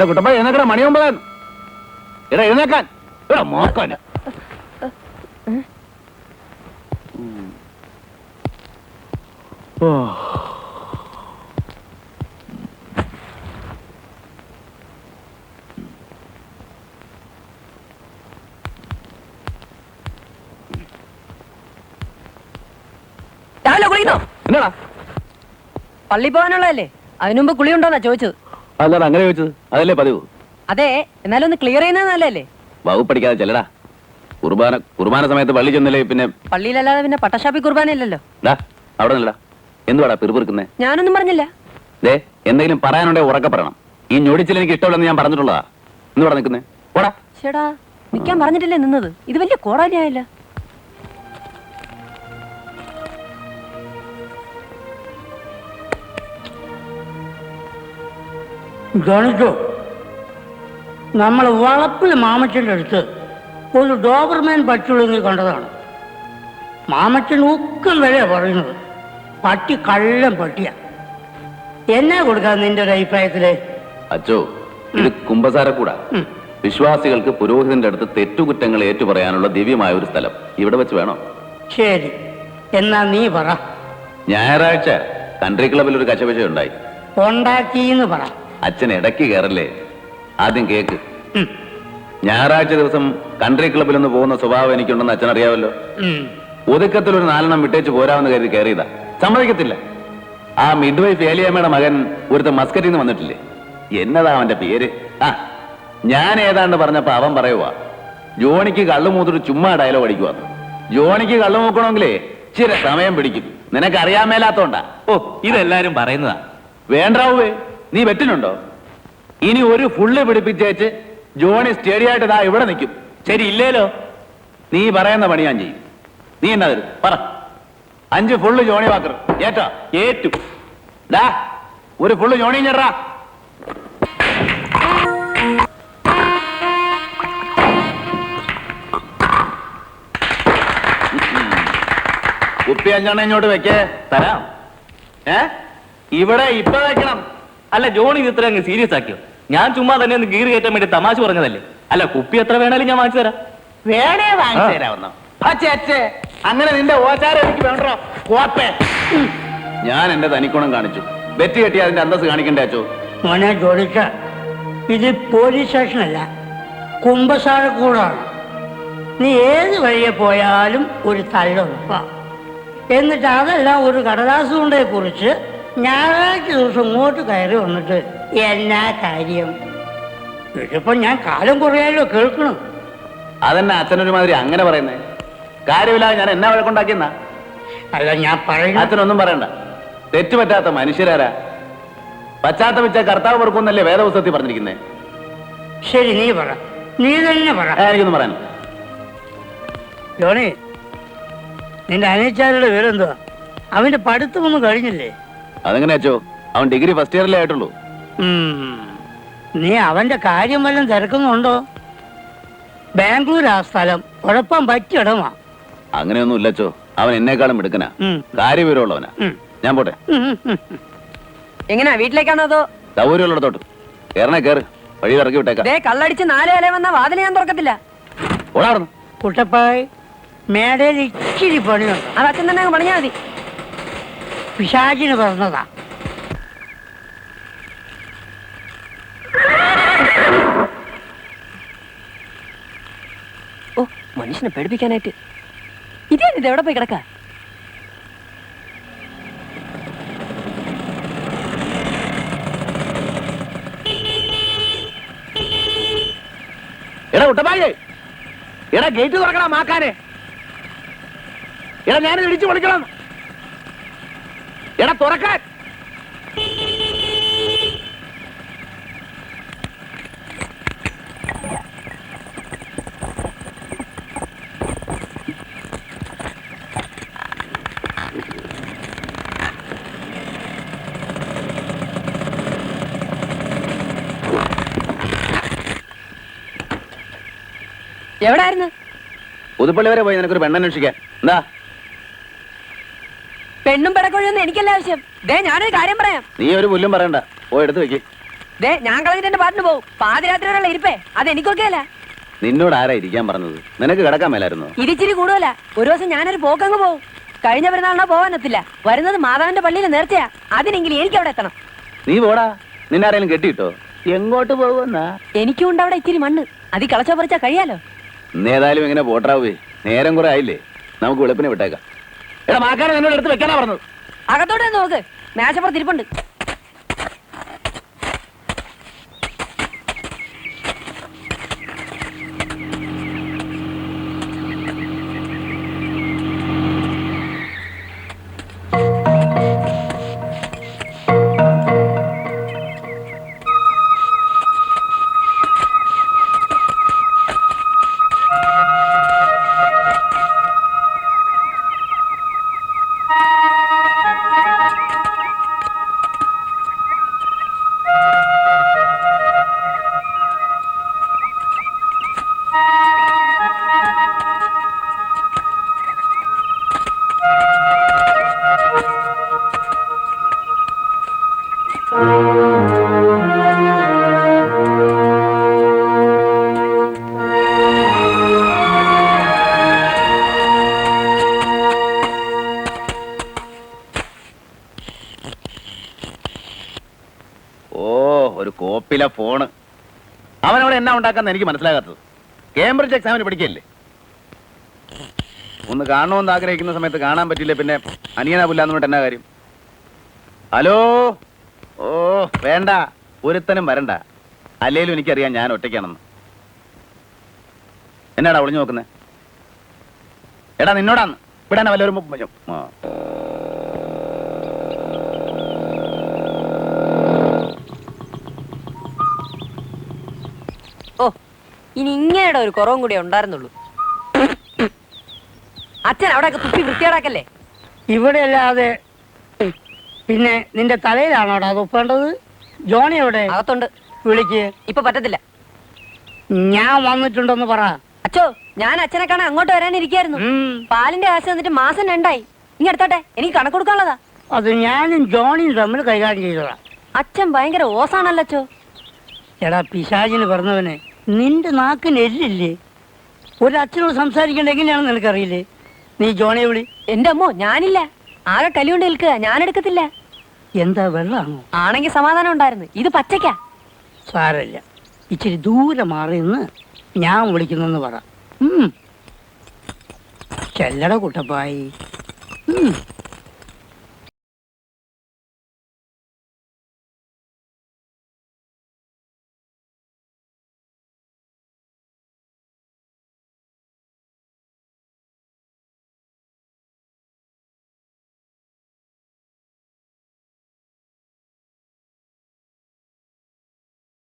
എടാ കുട്ടപ്പ എഴുന്നേക്കടാ, മണി 9. എടാ എഴുന്നേക്കാൻ. എടാ മോക്കാന്. രാവിലെ കുളിക്കുന്നോ? എന്നാടാ പള്ളി പോകാനുള്ളതല്ലേ, അതിനുമുമ്പ് കുളി ഉണ്ടോന്നാ ചോദിച്ചത്. അല്ലാതെ അങ്ങനെ ചോദിച്ചത്? അതല്ലേ പതിവ്. അതെ, എന്നാലും ഒന്ന് ക്ലിയർ ചെയ്യുന്നത് നല്ലതല്ലേ? വകുപ്പ് പഠിക്കാതെ ചെല്ലടാ. കുർബാന സമയത്ത് പള്ളി ചെന്നില്ലേ പിന്നെ? പള്ളിയിലല്ലാതെ പിന്നെ പട്ടശാപ്പി കുർബാന ഇല്ലല്ലോ. അവിടെ നില്ലടാ. എന്തുവാടാ പിറുപിറുക്കുന്നേ? ഞാനൊന്നും പറഞ്ഞില്ല. ദേ എന്തെങ്കിലും പറയാനുണ്ടെ ഉറക്കെ പറയണം. ഈ ഞൊടിച്ചിൽ എനിക്ക് ഇഷ്ടമല്ലെന്ന് ഞാൻ പറഞ്ഞിട്ടുള്ളതാ. എന്തുവാടാ നിൽക്കുന്നേ? ഓടാ. ചേടാ നിക്കാൻ പറഞ്ഞിട്ടില്ലേ നിന്നത്? ഇത് വലിയ കോടാലിയായില്ല. ഗണിച്ചോ, നമ്മൾ വളപ്പിൽ മാമച്ചൻ്റെ അടുത്ത് ഒരു ഡോബർമാൻ പറ്റുള്ളൂ കണ്ടതാണ്. മാമച്ചൻ ഉക്കം വിലയാ പറയുന്നത്. പട്ടി കള്ളം പട്ടിയാ. എന്നാ കൊടുക്കാൻ നിന്റെ ഒരു അഭിപ്രായത്തില്? അച്ചോ, ഇത് കുമ്പസാരക്കൂടാ. വിശ്വാസികൾക്ക് പുരോഹിതന്റെ അടുത്ത് തെറ്റുകുറ്റങ്ങൾ ഏറ്റുപറയാനുള്ള ദിവ്യമായ ഒരു സ്ഥലം ഇവിടെ വെച്ച് വേണോ? ശരി, എന്നാ നീ പറ. ഞായറാഴ്ച കൺട്രി ക്ലബിൽ ഒരു കശപശ ഉണ്ടായി. ഉണ്ടാക്കിന്ന് പറ. അച്ഛൻ ഇടയ്ക്ക് കയറല്ലേ, ആദ്യം കേക്ക്. ഞായറാഴ്ച ദിവസം കൺട്രി ക്ലബിൽ ഒന്ന് പോകുന്ന സ്വഭാവം എനിക്കുണ്ടെന്ന് അച്ഛൻ അറിയാമല്ലോ. ഒതുക്കത്തിൽ ഒരു 4 വിട്ടേച്ച് പോരാമെന്ന് കരുതി കയറിയതാ. സമ്മതിക്കത്തില്ല. ആ മിഡ് വൈഫ് ഏലിയമ്മയുടെ മകൻ ഒരുത്ത മസ്കറ്റിൽ നിന്ന് വന്നിട്ടില്ലേ, എന്നതാ അവന്റെ പേര്? ഞാൻ ഏതാണ്ട് പറഞ്ഞപ്പോ അവൻ പറയുവാ ജോണിക്ക് കള്ളു മൂത്തിട്ട് ചുമ്മാ ഡയലോഗ് അടിക്കുവാന്ന്. ജോണിക്ക് കള്ളു മൂക്കണമെങ്കിലേ ചില സമയം പിടിക്കും. നിനക്ക് അറിയാൻ മേലാത്തോണ്ടാ. ഓ, ഇതെല്ലാരും പറയുന്നതാ. വേണ്ടാവേ, നീ വെറ്റിനുണ്ടോ? ഇനി ഒരു ഫുള്ള് പിടിപ്പിച്ചേച്ച് ജോണി സ്റ്റേഡിയായിട്ട് ഇതാ ഇവിടെ നിൽക്കും. ശരി, ഇല്ലേലോ? നീ പറയുന്ന പണി ഞാൻ ചെയ്യും. നീ എന്നാ തരും പറ. 5 ഫുള്ള് ജോണി വാക്കർ ഏറ്റാ? ഏറ്റു. ഡാ ഒരു ഫുള്ള് ജോണി ഞെടാ. കുപ്പി 5 ഇങ്ങോട്ട് വെക്കേ. തരാം. ഇവിടെ ഇപ്പൊ വെക്കണം. അല്ല, ജോണി ഇത് ഇത്ര അങ്ങ് സീരിയസ് ആക്കിയോ? ഞാൻ ചുമ്മാ തന്നെ ഒന്ന് ഗീറ് കയറ്റാൻ വേണ്ടി തമാശ പറഞ്ഞതല്ലേ. അല്ല, കുപ്പി എത്ര വേണേലും ഞാൻ വാങ്ങിച്ചു തരാം. വേണേ വാങ്ങിച്ചു തരാമെന്നോ? അങ്ങനെ നിന്റെ ഓച്ചാരം എനിക്ക് വേണ്ടോ കോപ്പേ? ഞാൻ എന്റെ തനിക്കുണം കാണിച്ചു. വെറ്റ് കെട്ടി അതിന്റെ അന്തസ് കാണിക്കണ്ടേ അച്ചോ? മോനെ ജോലിച്ച, ഇത് പോലീസ് സ്റ്റേഷനല്ല, കുമ്പസാരക്കൂടാണ്. നീ ഏത് വഴിയെ പോയാലും ഒരു തള്ളുറപ്പ. എന്നിട്ട് അതെല്ലാം ഒരു കടലാസ് കൊണ്ടേ കുറിച്ച് ഞായറാഴ്ച ദിവസം ഇങ്ങോട്ട് കയറി വന്നിട്ട് എന്നാ കാര്യം? ഇതിപ്പോ ഞാൻ കാലം കുറയാലോ കേൾക്കണം. അതെന്നെ അച്ഛനൊരുമാതിരി അങ്ങനെ പറയുന്നേ? കാര്യമില്ലാതെ ഞാൻ എന്നാ വഴക്കുണ്ടാക്കിയെന്നാ? അല്ല, ഞാൻ പറയുന്ന അച്ഛനൊന്നും പറയണ്ട. തെറ്റുപറ്റാത്ത മനുഷ്യരാരാ? പശ്ചാത്തപിച്ച കർത്താവ് പൊറുക്കുന്നല്ലേ വേദപുസ്തകത്തിൽ പറഞ്ഞിരിക്കുന്നേ? ശരി, നീ പറ, നീ തന്നെ പറ. എനിക്കൊന്നും പറയാൻ. ജോണി, നിന്റെ അനിയച്ചാരുടെ വിവരെന്തുവാ? അവന്റെ പഠിത്തമൊന്നും കഴിഞ്ഞില്ലേ? അതെങ്ങനെ അച്ചോ? അവൻ ഡിഗ്രി ഫസ്റ്റ് ഇയറിലേ ആയിട്ടുള്ളൂ. നീ അവന്റെ കാര്യം വല്ലതും തിരക്കുന്നുണ്ടോ? ബാംഗ്ലൂർ ആ സ്ഥലം കുഴപ്പം പറ്റിയിടമാ. അങ്ങനെയൊന്നും ഇല്ലച്ചോ. അവൻ എന്നെക്കാളും എടുക്കനാ, കാര്യവിവരമുള്ളവനാ. ഞാൻ പോട്ടെ. എങ്ങനെയാ, വീട്ടിലേക്കാണോ അതോ സൗകര്യമുള്ളിടത്തോട്ട്? കേറണേ കേറ്, വഴി ഇറക്കി വിട്ടേക്കാം. കള്ളടിച്ച് 4 ഇല വന്ന വാതിൽ ഞാൻ തുറക്കത്തില്ല. ഓടാടുന്നു കുട്ടപ്പായി, മേടയിൽ ഇച്ചിരി പണിയുണ്ട്. അത് അച്ഛൻ തന്നെ അങ്ങ് പണിഞ്ഞാൽ മതി. പിശാചിന് പറഞ്ഞതാ. ഓ, മനുഷ്യനെ പേടിപ്പിക്കാനായിട്ട്. ഇത് എവിടെ പോയി കിടക്ക? എടാ കുട്ടപ്പായേ, എടാ ഗേറ്റ് തുറക്കണം മാക്കാനെ. എടാ ഞാനിത് ഇടിച്ചു പൊളിക്കണം. എടാ തുറക്കാൻ. എവിടായിരുന്നു? പുതുപ്പള്ളി വരെ പോയി നിനക്കൊരു പെണ്ണന്വേഷിക്കാൻ. എന്താ? പെണ്ണും പെടക്കൊഴിയൊന്നും എനിക്കല്ല ആവശ്യം. ഞാനൊരു കാര്യം പറയാം. നീ ഒരു പുല്ലും പറയണ്ട, പോയി എടുത്ത് വെക്ക്. ദേ ഞാൻ കളഞ്ഞിട്ട് എന്റെ പാട്ടിന് പോകും. പാതിരാത്രി വരെയുള്ള ഇരിപ്പേ അത് എനിക്കൊക്കെ അല്ല. നിന്നോട് ആരാ ഇരിക്കാൻ പറഞ്ഞത്? നിനക്ക് കിടക്കാൻ മേലായിരുന്നോ? ഇതിച്ചിരി കൂടുതല. ഒരു ദിവസം ഞാനൊരു പോക്കങ്ങ് പോകും. കഴിഞ്ഞ പെരുന്നാളിനാ പോകാനെത്തില്ല. വരുന്നത് മാതാവിന്റെ പള്ളിയിൽ നേർച്ചയാ. അതിനെങ്കിലും എനിക്ക് അവിടെ എത്തണം. നീ പോടാ. നിന്നെ ആരെങ്കിലും കെട്ടിയിട്ടോ? എങ്ങോട്ട് പോകുന്നാ? എനിക്കും ഉണ്ട് അവിടെ ഇച്ചിരി മണ്ണ്. അതി കളച്ചോ പറിച്ചാ കഴിയാലോ. ഏതായാലും ഇങ്ങനെ പോട്ടാവേ. നേരം കുറെ ആയില്ലേ, നമുക്ക് വെളുപ്പിനെ വിട്ടേക്കാം. എടാ മാക്കാനെ എന്നോട് എടുത്ത് വെക്കാനാ പറഞ്ഞത്. അകത്തോട്ട് വന്ന് നോക്ക്, മേശപ്പുറത്ത് ഇരിപ്പുണ്ട്. ഒരു കോപ്പിലെ ഫോണ്. അവനവിടെ എന്നാ ഉണ്ടാക്കാന്ന് എനിക്ക് മനസ്സിലാകാത്തത്. കേംബ്രിഡ്ജ് എക്സാമിന് പഠിക്കല്ലേ? ഒന്ന് കാണണമെന്ന് ആഗ്രഹിക്കുന്ന സമയത്ത് കാണാൻ പറ്റില്ല, പിന്നെ അനിയനാ പുല്ലാന്ന് പറഞ്ഞിട്ട് എന്നാ കാര്യം? ഹലോ. ഓ വേണ്ട, ഒരുത്തനും വരണ്ട. അല്ലേലും എനിക്കറിയാം ഞാൻ ഒറ്റയ്ക്കാണെന്ന്. എന്നാടാ ഒളിഞ്ഞു നോക്കുന്നേ? എടാ നിന്നോടാന്ന് വിടാനാ വല്ലവരും. ഓ ഇനി ഇങ്ങനെയുടെ ഒരു കുറവും കൂടി ഉണ്ടായിരുന്നുള്ളൂ. അച്ഛൻ അവിടെയൊക്കെ തുപ്പി വൃത്തിയേടാക്കല്ലേ. ഇവിടെ അല്ലാതെ പിന്നെ നിന്റെ തലയിലാണോടാ തുപ്പേണ്ടത്? ജോണി എവിടെ? അകത്തുണ്ട്. വിളിക്ക്. ഇപ്പൊ പറ്റത്തില്ല. ഞാൻ വന്നിട്ടുണ്ടെന്ന് പറ. അച്ഛോ ഞാൻ അച്ഛനെ കാണാൻ അങ്ങോട്ട് വരാനിരിക്കായിരുന്നു. പാലിന്റെ കാശ് തന്നിട്ട് മാസം 2 ഇനി എടുത്തോട്ടെ, എനിക്ക് കണക്ക് കൊടുക്കാനുള്ളതാ. അത് ഞാനും ജോണിയും തമ്മിൽ കൈകാര്യം ചെയ്തതാ. അച്ഛൻ ഭയങ്കര ഓസാണല്ലോ അച്ഛോ. എടാ പിശാചിന് പറഞ്ഞവനെ, നിന്റെ നാക്കിന് എല്ലില്ലേ? ഒരച്ഛനോട് സംസാരിക്കേണ്ട എങ്ങനെയാണെന്ന് നിനക്കറിയില്ലേ? നീ ജോണിയെ വിളി. എന്റെ അമ്മോ ഞാനില്ല. ആകെ കലികൊണ്ട് നിൽക്കുക, ഞാൻ എടുക്കത്തില്ല. എന്താ വെള്ളാണോ? ആണെങ്കി സമാധാനം ഉണ്ടായിരുന്നു. ഇത് പച്ചയ്ക്കാ. സാരമില്ല, ഇച്ചിരി ദൂരെ മാറി നിന്ന് ഞാൻ വിളിക്കുന്നെന്ന് പറ. ചെല്ലട കുട്ടപ്പായി.